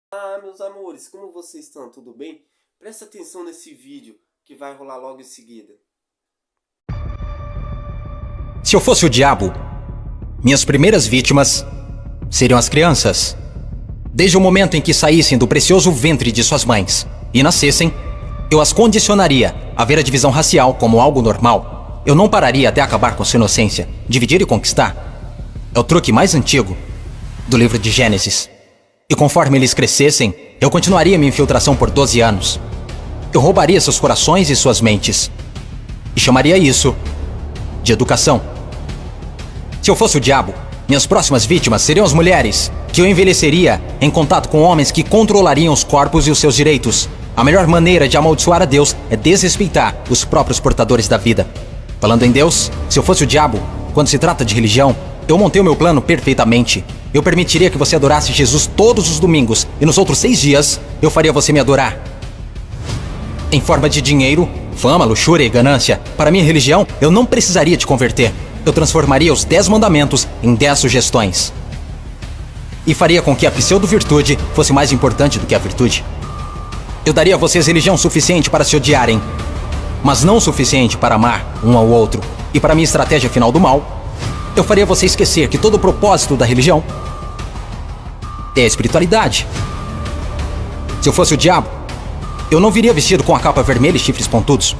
Olá, meus amores, como vocês estão? Tudo bem? Presta atenção nesse vídeo que vai rolar logo em seguida. Se eu fosse o diabo, minhas primeiras vítimas seriam as crianças. Desde o momento em que saíssem do precioso ventre de suas mães e nascessem, eu as condicionaria a ver a divisão racial como algo normal. Eu não pararia até acabar com sua inocência. Dividir e conquistar é o truque mais antigo do livro de Gênesis. E conforme eles crescessem, eu continuaria minha infiltração por 12 anos. Eu roubaria seus corações e suas mentes. E chamaria isso de educação. Se eu fosse o diabo, minhas próximas vítimas seriam as mulheres, que eu envelheceria em contato com homens que controlariam os corpos e os seus direitos. A melhor maneira de amaldiçoar a Deus é desrespeitar os próprios portadores da vida. Falando em Deus, se eu fosse o diabo, quando se trata de religião, eu montei o meu plano perfeitamente. Eu permitiria que você adorasse Jesus todos os domingos, e nos outros 6 dias, eu faria você me adorar. Em forma de dinheiro, fama, luxúria e ganância, para minha religião, eu não precisaria te converter. Eu transformaria os 10 mandamentos em 10 sugestões. E faria com que a pseudo-virtude fosse mais importante do que a virtude. Eu daria a vocês religião suficiente para se odiarem, mas não o suficiente para amar um ao outro. E para minha estratégia final do mal, eu faria você esquecer que todo o propósito da religião é a espiritualidade. Se eu fosse o diabo, eu não viria vestido com a capa vermelha e chifres pontudos.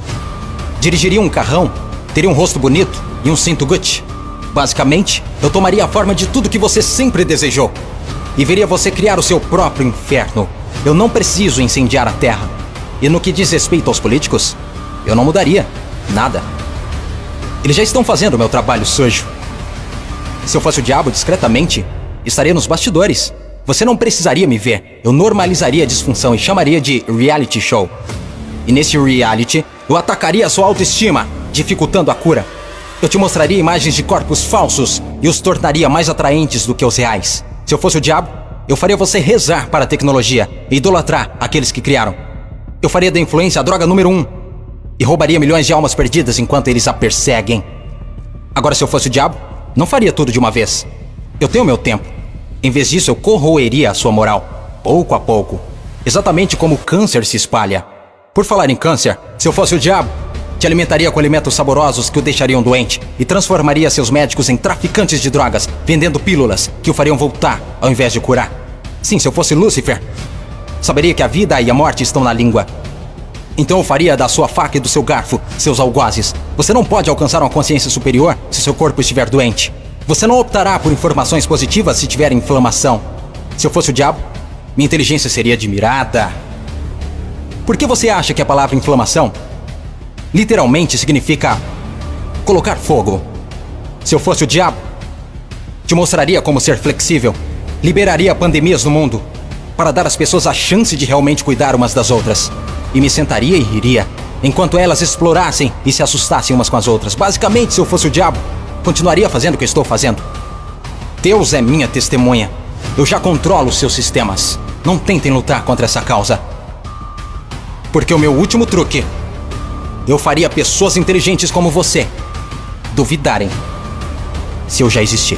Dirigiria um carrão, teria um rosto bonito e um cinto Gucci. Basicamente, eu tomaria a forma de tudo que você sempre desejou e veria você criar o seu próprio inferno. Eu não preciso incendiar a terra. E no que diz respeito aos políticos, eu não mudaria nada. Eles já estão fazendo o meu trabalho sujo. Se eu fosse o diabo, discretamente, estaria nos bastidores. Você não precisaria me ver. Eu normalizaria a disfunção e chamaria de reality show. E nesse reality, eu atacaria a sua autoestima, dificultando a cura. Eu te mostraria imagens de corpos falsos e os tornaria mais atraentes do que os reais. Se eu fosse o diabo, eu faria você rezar para a tecnologia e idolatrar aqueles que criaram. Eu faria da influência a droga número 1 e roubaria milhões de almas perdidas enquanto eles a perseguem. Agora, se eu fosse o diabo, não faria tudo de uma vez. Eu tenho meu tempo. Em vez disso, eu corroeria a sua moral, pouco a pouco. Exatamente como o câncer se espalha. Por falar em câncer, se eu fosse o diabo, te alimentaria com alimentos saborosos que o deixariam doente e transformaria seus médicos em traficantes de drogas, vendendo pílulas que o fariam voltar ao invés de curar. Sim, se eu fosse Lúcifer, saberia que a vida e a morte estão na língua. Então eu faria da sua faca e do seu garfo seus algozes. Você não pode alcançar uma consciência superior se seu corpo estiver doente. Você não optará por informações positivas se tiver inflamação. Se eu fosse o diabo, minha inteligência seria admirada. Por que você acha que a palavra inflamação literalmente significa colocar fogo? Se eu fosse o diabo, te mostraria como ser flexível. Liberaria pandemias no mundo para dar às pessoas a chance de realmente cuidar umas das outras. E me sentaria e riria, enquanto elas explorassem e se assustassem umas com as outras. Basicamente, se eu fosse o diabo, continuaria fazendo o que estou fazendo. Deus é minha testemunha. Eu já controlo os seus sistemas. Não tentem lutar contra essa causa. Porque o meu último truque, eu faria pessoas inteligentes como você duvidarem se eu já existir.